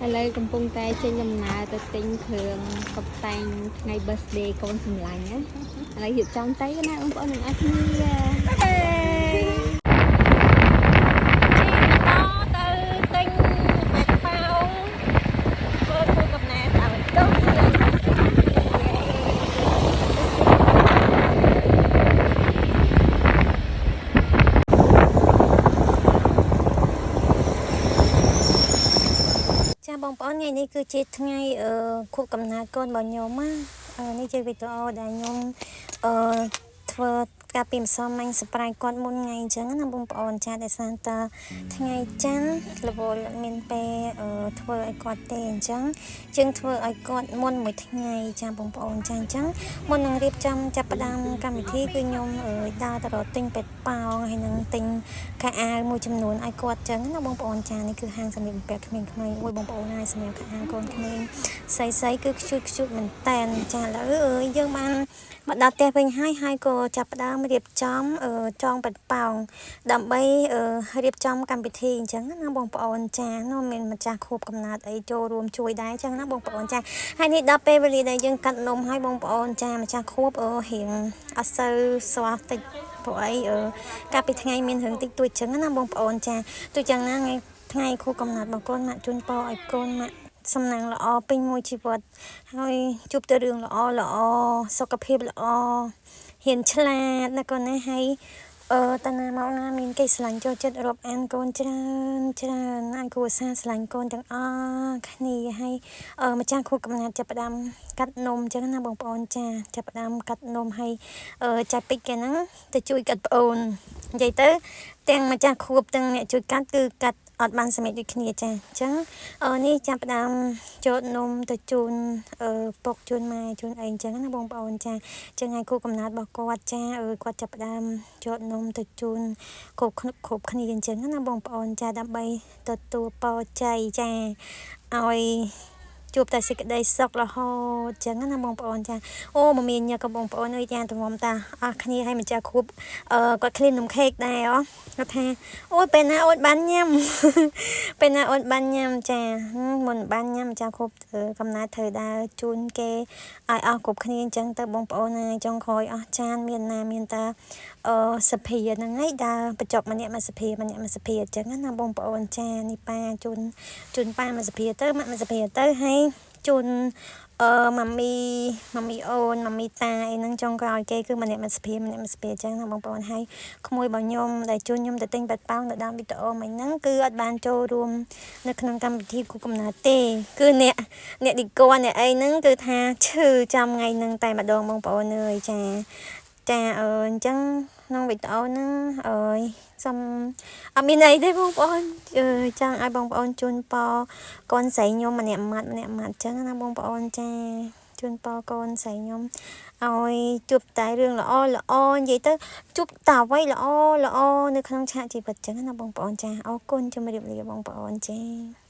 ឥឡូវកំពុងតែចេញដំណើរទៅទិញគ្រឿងតុបតែងថ្ងៃ birthday កូនសម្លាញ់ណាឥឡូវរៀបចំទៅណាបងប្អូនទាំងអស់គ្នាបងប្អូនថ្ងៃនេះគឺជាថ្ងៃខួបកំណើតកូនរបស់ខ្ញុំនេះជាវីដេអូដែលខ្ញុំធ្វើការពីម្សិលមិញសប្រៃគាត់មុនថ្ងៃអញ្ចឹងណាបងប្អូនចាដែលសារតថ្ងៃច័ន្ទរវល់មានពេលធ្វើឲ្យគាត់ទេអញ្ចឹងយើងធ្វើឲ្យគាត់មុនមួយថ្ងៃចាបងប្អូនចាអញ្ចឹងមុននឹងរៀបចំចាប់ផ្ដើមកម្មវិធីគឺខ្ញុំដើរទៅរកទិញពេទ្យប៉ោងហើយនឹងទិញខោអាវមួយចំនួនឲ្យគាត់អញ្ចឹងណាបងប្អូនចានេះគឺហាងសម្លៀកបំពាក់ក្មេងៗមួយបងប្អូនហើយសម្រាប់ខោអាវកូនក្មេងស្អីគឺខ្ជូតមែនតែនចាឥឡូវយើងបានមកដល់ផ្ទះវិញហើយក៏ចាប់ផ្ដើមរៀបចំចងពេទ្យប៉ោងដើម្បីរៀបចំកម្មវិធីអញ្ចឹងណាបងប្អូនចានោះមានម្ចាស់ខួបកំណើតអីចូលរួមជួយដែរអញ្ចឹងណាបងប្អូនចាហើយនេះដល់ពេលវេលាដែលយើងកាត់នំឲ្យបងប្អូនចាម្ចាស់ខួបរៀងអត់សូវស្វាតិចព្រោះអីកាលពីថ្ងៃមានរឿងតិចតួចអញ្ចឹងណាបងប្អូនចាទោះយ៉ាងណាថ្ងៃខួបកំណើតរបស់កូនម៉ាក់ជូនពរឲ្យកូនម៉ាក់សំណាងល្អពេញមួយជីវិតហើយជួបតែរឿងល្អសុខភាពល្អហ៊ានឆ្លាតណាកូនណាហើយតាណាមកណាមានគេស្រឡាញ់ចូលចិត្តរាប់អានកូនច្រើនហើយគ្រួសារស្រឡាញ់កូនទាំងអស់គ្នាហើយម្ចាស់ខួបកំណើតចាប់ផ្ដើមកាត់នំអញ្ចឹងណាបងប្អូនចាចាប់ផ្ដើមកាត់នំហើយចាច់ពេជ្រគេហ្នឹងទៅជួយកាត់ប្អូននិយាយទៅទាំងម្ចាស់ខួបទាំងអ្នកជួយកាត់គឺកាត់អត់បានសម្រេចដូចគ្នាចាអញ្ចឹងនេះចាប់ផ្ដើមចូលនំទៅជូនពុកជូនម៉ែជូនអីអញ្ចឹងណាបងប្អូនចាអញ្ចឹងឲ្យគូកំណើតរបស់គាត់ចាគាត់ចាប់ផ្ដើមចូលនំទៅជូនគ្រប់គ្នាអញ្ចឹងណាបងប្អូនចាដើម្បីទទួលពរជ័យចាឲ្យជួបតែសេចក្តីសុខរហូតអញ្ចឹងណាបងប្អូនចាអូមមាញញឹកបងប្អូនអើយចាទងំតាអស់គ្នាឲ្យម្ចាស់ខួបគាត់ឃ្លៀននំខេកដែរគាត់ថាអូយពេលណាអូនបានញ៉ាំពេលណាអូនបានញ៉ាំចាមុនបានញ៉ាំម្ចាស់ខួបកំណើតត្រូវដើរជូនគេឲ្យអស់គ្រប់គ្នាអញ្ចឹងទៅបងប្អូនណាចុងក្រោយអស់ចានមានណាមានតាសភាហ្នឹងឯងដើរបញ្ចប់ម្នាក់មួយសភាម្នាក់មួយសភាអញ្ចឹងណាបងប្អូនចានេះប៉ាជូនប៉ាមួយសភាទៅម៉ាក់មួយសភាទៅហើយជូនម៉ាមីអូនម៉ាមីតាអីហ្នឹងចុងក្រោយគេគឺម្នាក់មួយសភាអញ្ចឹងណាបងប្អូនហើយក្មួយរបស់ខ្ញុំដែលជូនខ្ញុំទៅទិញបាត់ប៉ោងនៅដើមវីដេអូមិញហ្នឹងគឺអត់បានចូលរួមនៅក្នុងកម្មវិធីគូកំណើតទេគឺអ្នកឌីកនអ្នកអីហ្នឹងគឺថាឈឺចាំថ្ងៃហ្នឹងតែម្ដងបងប្អូនអើយចាអញ្ចឹងក្នុងវីដេអូហ្នឹងសុំអត់មានអីទេបងប្អូនចង់ឲ្យបងប្អូនជូនពរកូនស្រីខ្ញុំម្នាក់ម៉ាត់អញ្ចឹងណាបងប្អូនចាជូនពរកូនស្រីខ្ញុំឲ្យជួបតែរឿងល្អនិយាយទៅជួបតែអ្វីល្អនៅក្នុងឆាកជីវិតអញ្ចឹងណាបងប្អូនចាអរគុណជម្រាបលាបងប្អូនចា